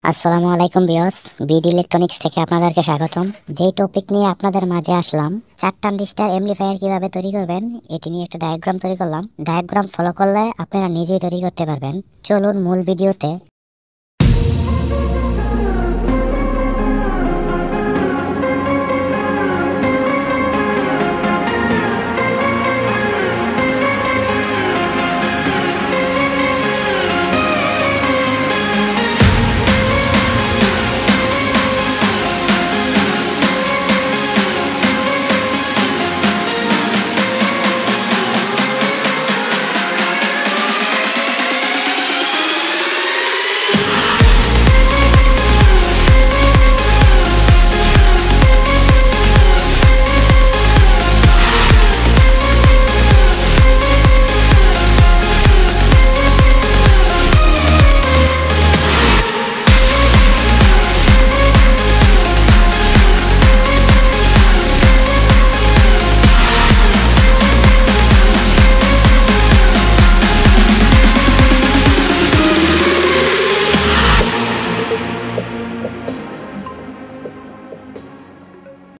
আসসালামু আলাইকুম viewers, BD electronics থেকে আপনাদেরকে স্বাগতম। যেই টপিক নিয়ে আপনাদের মাঝে আসলাম, 4 ট্রানজিস্টর অ্যামপ্লিফায়ার কিভাবে তৈরি করবেন এটি নিয়ে একটা ডায়াগ্রাম তৈরি করলাম। ডায়াগ্রাম ফলো করলে আপনারা নিজেই তৈরি করতে পারবেন। চলুন মূল ভিডিওতে